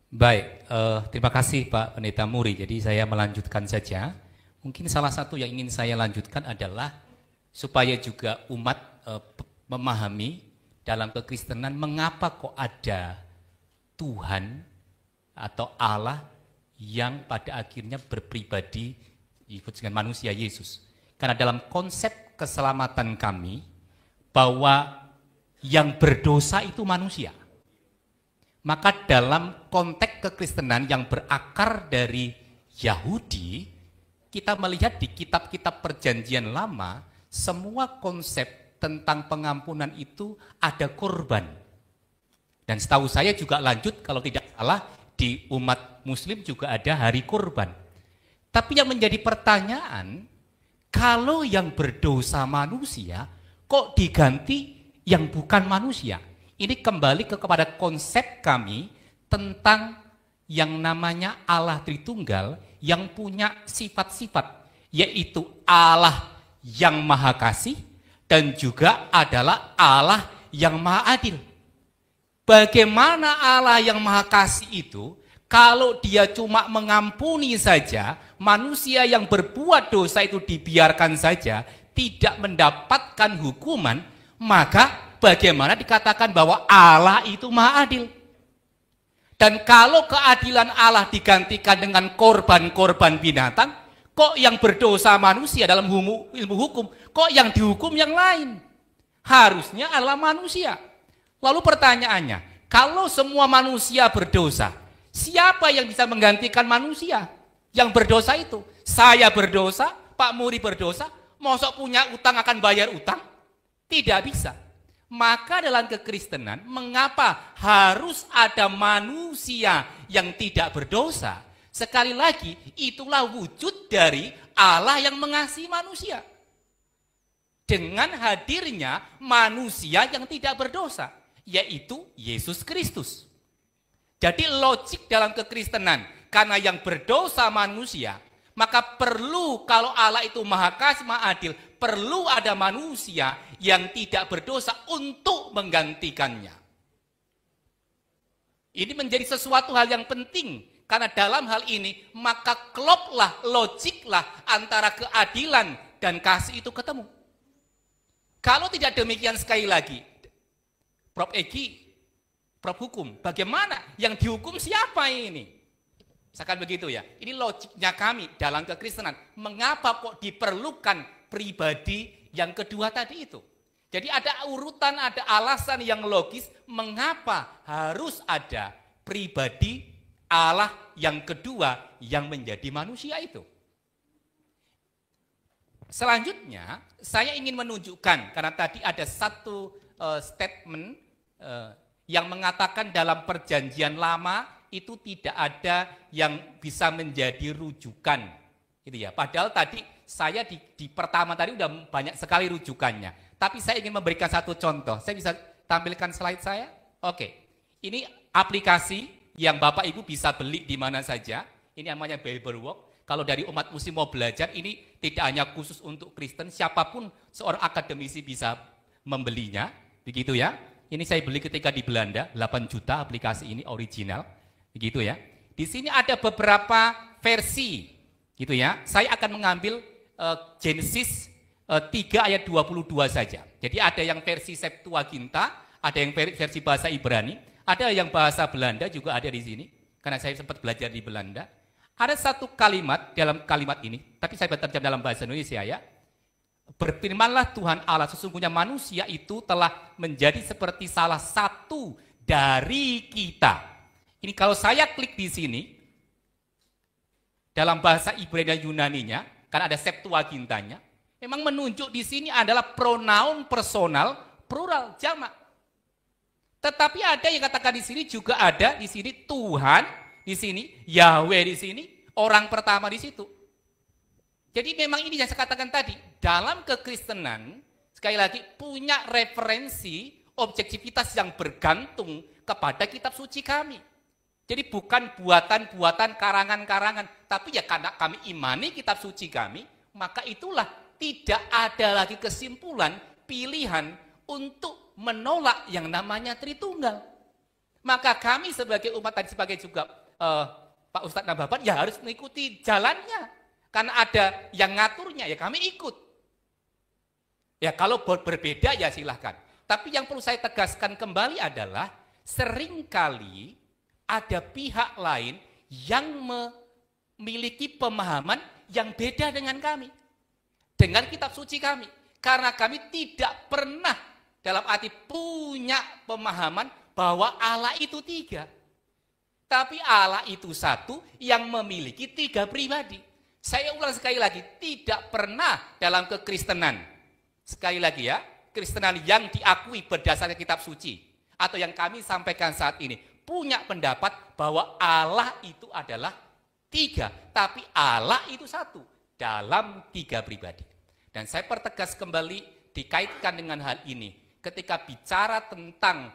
Baik, terima kasih Pak Pendeta Muri. Jadi saya melanjutkan saja. Mungkin salah satu yang ingin saya lanjutkan adalah supaya juga umat memahami dalam kekristenan mengapa kok ada Tuhan atau Allah yang pada akhirnya berpribadi ikut dengan manusia Yesus. Karena dalam konsep keselamatan kami bahwa yang berdosa itu manusia. Maka dalam konteks kekristenan yang berakar dari Yahudi, kita melihat di kitab-kitab perjanjian lama, semua konsep tentang pengampunan itu ada korban. Dan setahu saya juga lanjut, kalau tidak salah, di umat muslim juga ada hari korban. Tapi yang menjadi pertanyaan, kalau yang berdosa manusia, kok diganti yang bukan manusia? Ini kembali kepada konsep kami tentang yang namanya Allah Tritunggal yang punya sifat-sifat, yaitu Allah yang Maha Kasih dan juga adalah Allah yang Maha Adil. Bagaimana Allah yang Maha Kasih itu, kalau dia cuma mengampuni saja, manusia yang berbuat dosa itu dibiarkan saja, tidak mendapatkan hukuman, maka bagaimana dikatakan bahwa Allah itu Maha Adil? Dan kalau keadilan Allah digantikan dengan korban-korban binatang, kok yang berdosa manusia dalam ilmu hukum, kok yang dihukum yang lain? Harusnya adalah manusia. Lalu pertanyaannya, kalau semua manusia berdosa, siapa yang bisa menggantikan manusia yang berdosa itu? Saya berdosa, Pak Muri berdosa, mosok punya utang akan bayar utang? Tidak bisa. Maka dalam kekristenan, mengapa harus ada manusia yang tidak berdosa? Sekali lagi, itulah wujud dari Allah yang mengasihi manusia. Dengan hadirnya manusia yang tidak berdosa, yaitu Yesus Kristus. Jadi logik dalam kekristenan, karena yang berdosa manusia, maka perlu kalau Allah itu Maha Kasih, Maha Adil, perlu ada manusia yang tidak berdosa untuk menggantikannya. Ini menjadi sesuatu hal yang penting, karena dalam hal ini maka kloplah, logiklah antara keadilan dan kasih itu ketemu. Kalau tidak demikian, sekali lagi, Prof. Egi, Prof. Hukum, bagaimana yang dihukum siapa ini? Misalkan begitu ya, ini logiknya kami dalam kekristenan. Mengapa kok diperlukan pribadi yang kedua tadi itu? Jadi ada urutan, ada alasan yang logis mengapa harus ada pribadi Allah yang kedua yang menjadi manusia itu. Selanjutnya saya ingin menunjukkan, karena tadi ada satu statement yang mengatakan dalam perjanjian lama itu tidak ada yang bisa menjadi rujukan, gitu ya. Padahal tadi saya di pertama tadi udah banyak sekali rujukannya. Tapi saya ingin memberikan satu contoh. Saya bisa tampilkan slide saya? Oke. Ini aplikasi yang Bapak Ibu bisa beli di mana saja. Ini namanya Bibleworks. Kalau dari umat muslim mau belajar, ini tidak hanya khusus untuk Kristen, siapapun seorang akademisi bisa membelinya, begitu ya. Ini saya beli ketika di Belanda, 8 juta aplikasi ini original. Begitu ya. Di sini ada beberapa versi, gitu ya. Saya akan mengambil Genesis 3 ayat 22 saja. Jadi ada yang versi Septuaginta, ada yang versi bahasa Ibrani, ada yang bahasa Belanda juga ada di sini. Karena saya sempat belajar di Belanda. Ada satu kalimat dalam kalimat ini, tapi saya terjemah dalam bahasa Indonesia ya. Berfirmanlah Tuhan Allah, sesungguhnya manusia itu telah menjadi seperti salah satu dari kita. Ini kalau saya klik di sini, dalam bahasa Ibrani dan Yunaninya, kan ada Septuagintanya, memang menunjuk di sini adalah pronoun personal plural jamak. Tetapi ada yang katakan di sini juga ada di sini Tuhan, di sini Yahweh, di sini orang pertama di situ. Jadi memang ini yang saya katakan tadi, dalam kekristenan sekali lagi punya referensi objektivitas yang bergantung kepada kitab suci kami. Jadi bukan buatan-buatan karangan-karangan, tapi ya karena kami imani kitab suci kami, maka itulah tidak ada lagi kesimpulan, pilihan untuk menolak yang namanya Tritunggal. Maka kami sebagai umat tadi, sebagai juga Pak Ustadz Nababan, ya harus mengikuti jalannya. Karena ada yang ngaturnya, ya kami ikut. Ya kalau berbeda ya silahkan. Tapi yang perlu saya tegaskan kembali adalah, seringkali ada pihak lain yang memiliki pemahaman yang beda dengan kami. Dengan kitab suci kami. Karena kami tidak pernah dalam arti punya pemahaman bahwa Allah itu tiga. Tapi Allah itu satu yang memiliki tiga pribadi. Saya ulang sekali lagi, tidak pernah dalam kekristenan. Sekali lagi ya, Kristenan yang diakui berdasarkan kitab suci. Atau yang kami sampaikan saat ini, punya pendapat bahwa Allah itu adalah tiga. Tapi Allah itu satu dalam tiga pribadi. Dan saya pertegas kembali dikaitkan dengan hal ini. Ketika bicara tentang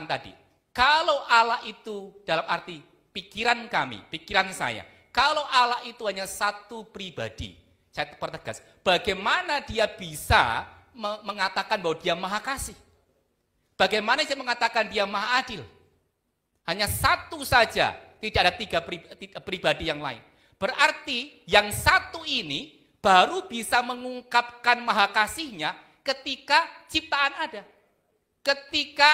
tadi. Kalau Allah itu dalam arti pikiran kami, pikiran saya. Kalau Allah itu hanya satu pribadi. Saya pertegas. Bagaimana dia bisa mengatakan bahwa dia maha kasih? Bagaimana dia mengatakan dia maha adil? Hanya satu saja. Tidak ada tiga pribadi yang lain. Berarti yang satu ini baru bisa mengungkapkan maha kasihnya ketika ciptaan ada. Ketika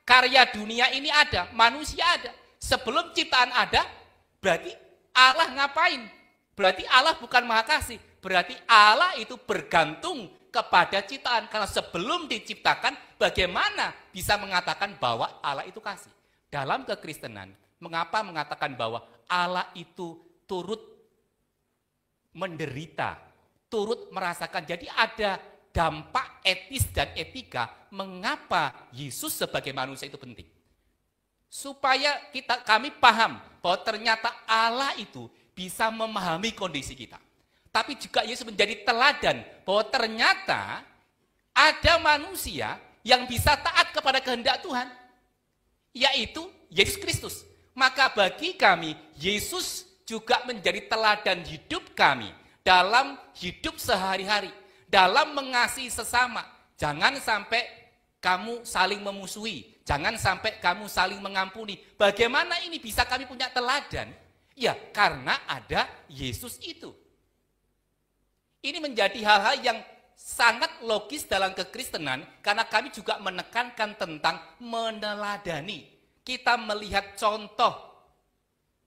karya dunia ini ada, manusia ada. Sebelum ciptaan ada, berarti Allah ngapain? Berarti Allah bukan maha kasih. Berarti Allah itu bergantung kepada ciptaan. Karena sebelum diciptakan, bagaimana bisa mengatakan bahwa Allah itu kasih? Dalam kekristenan, mengapa mengatakan bahwa Allah itu turut menderita, turut merasakan. Jadi ada dampak etis dan etika mengapa Yesus sebagai manusia itu penting. Supaya kami paham bahwa ternyata Allah itu bisa memahami kondisi kita. Tapi juga Yesus menjadi teladan bahwa ternyata ada manusia yang bisa taat kepada kehendak Tuhan, yaitu Yesus Kristus. Maka bagi kami, Yesus juga menjadi teladan hidup kami dalam hidup sehari-hari, dalam mengasihi sesama. Jangan sampai kamu saling memusuhi, jangan sampai kamu saling mengampuni. Bagaimana ini bisa kami punya teladan? Ya, karena ada Yesus itu. Ini menjadi hal-hal yang sangat logis dalam kekristenan, karena kami juga menekankan tentang meneladani. Kita melihat contoh,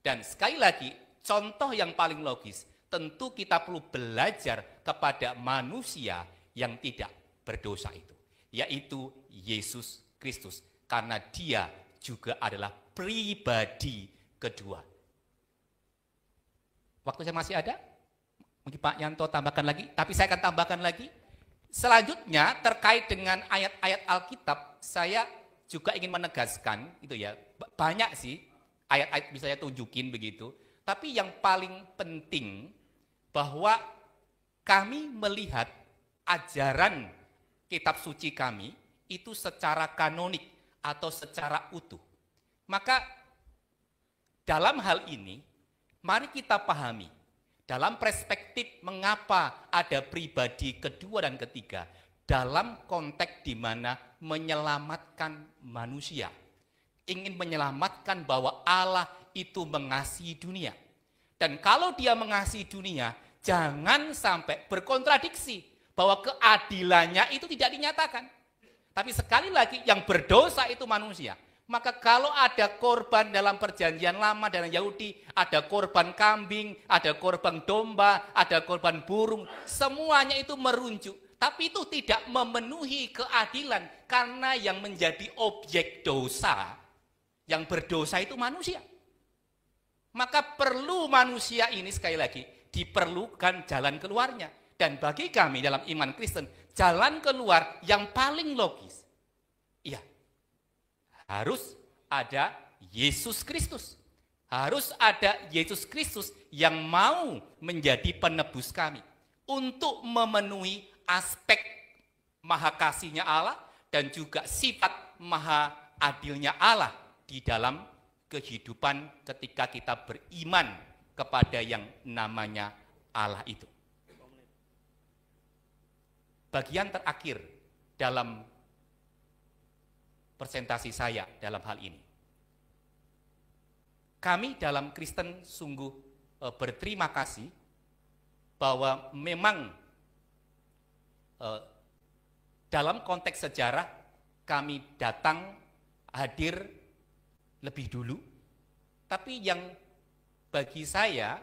dan sekali lagi, contoh yang paling logis, tentu kita perlu belajar kepada manusia yang tidak berdosa itu, yaitu Yesus Kristus, karena dia juga adalah pribadi kedua. Waktu saya masih ada? Mungkin Pak Yanto tambahkan lagi, tapi saya akan tambahkan lagi. Selanjutnya terkait dengan ayat-ayat Alkitab, saya juga ingin menegaskan, itu ya, banyak sih ayat-ayat bisa saya tunjukin begitu. Tapi yang paling penting bahwa kami melihat ajaran kitab suci kami itu secara kanonik atau secara utuh. Maka dalam hal ini, mari kita pahami dalam perspektif mengapa ada pribadi kedua dan ketiga dalam konteks di mana menyelamatkan manusia. Ingin menyelamatkan bahwa Allah itu mengasihi dunia. Dan kalau dia mengasihi dunia, jangan sampai berkontradiksi bahwa keadilannya itu tidak dinyatakan. Tapi sekali lagi yang berdosa itu manusia. Maka kalau ada korban dalam perjanjian lama dalam Yahudi, ada korban kambing, ada korban domba, ada korban burung, semuanya itu merujuk. Tapi itu tidak memenuhi keadilan karena yang menjadi objek dosa, yang berdosa itu manusia. Maka perlu manusia ini sekali lagi diperlukan jalan keluarnya. Dan bagi kami dalam iman Kristen, jalan keluar yang paling logis, iya, harus ada Yesus Kristus. Harus ada Yesus Kristus yang mau menjadi penebus kami. Untuk memenuhi aspek maha kasihnya Allah dan juga sifat maha adilnya Allah di dalam kehidupan ketika kita beriman kepada yang namanya Allah itu. Bagian terakhir dalam presentasi saya dalam hal ini. kami dalam Kristen sungguh berterima kasih bahwa memang dalam konteks sejarah kami datang hadir lebih dulu, tapi yang bagi saya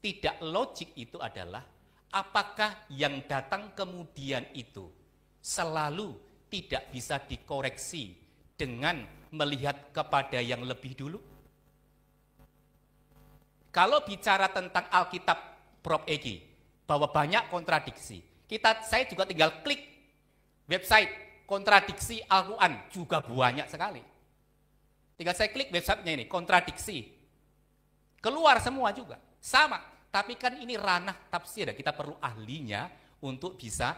tidak logik itu adalah apakah yang datang kemudian itu selalu tidak bisa dikoreksi dengan melihat kepada yang lebih dulu? Kalau bicara tentang Alkitab, Prof. Egi, bahwa banyak kontradiksi, saya juga tinggal klik website kontradiksi Al-Quran, juga banyak sekali. Tinggal saya klik websitenya ini, kontradiksi. Keluar semua juga, sama. Tapi kan ini ranah tafsir, kita perlu ahlinya untuk bisa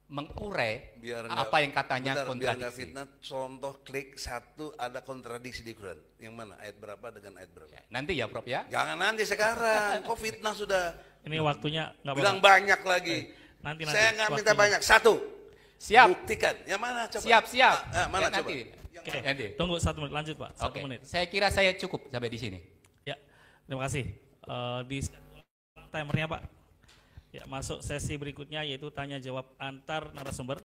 mengurai apa yang katanya kontradiksi. Biar nggak fitnah, contoh klik satu ada kontradiksi di Quran. Yang mana? Ayat berapa dengan ayat berapa? Ya, nanti ya Prof ya. Jangan nanti sekarang, kok fitnah sudah. Ini waktunya nggak apa-apa. Bilang banyak lagi. Nanti. Saya nggak minta banyak, satu. Siap. Buktikan. Yang mana coba? Siap. Mana ya, coba? Nanti. Tunggu 1 menit, lanjut Pak. 1 menit. Saya kira saya cukup sampai di sini. Ya, terima kasih. Di timernya Pak. Ya, masuk sesi berikutnya yaitu tanya jawab antar narasumber.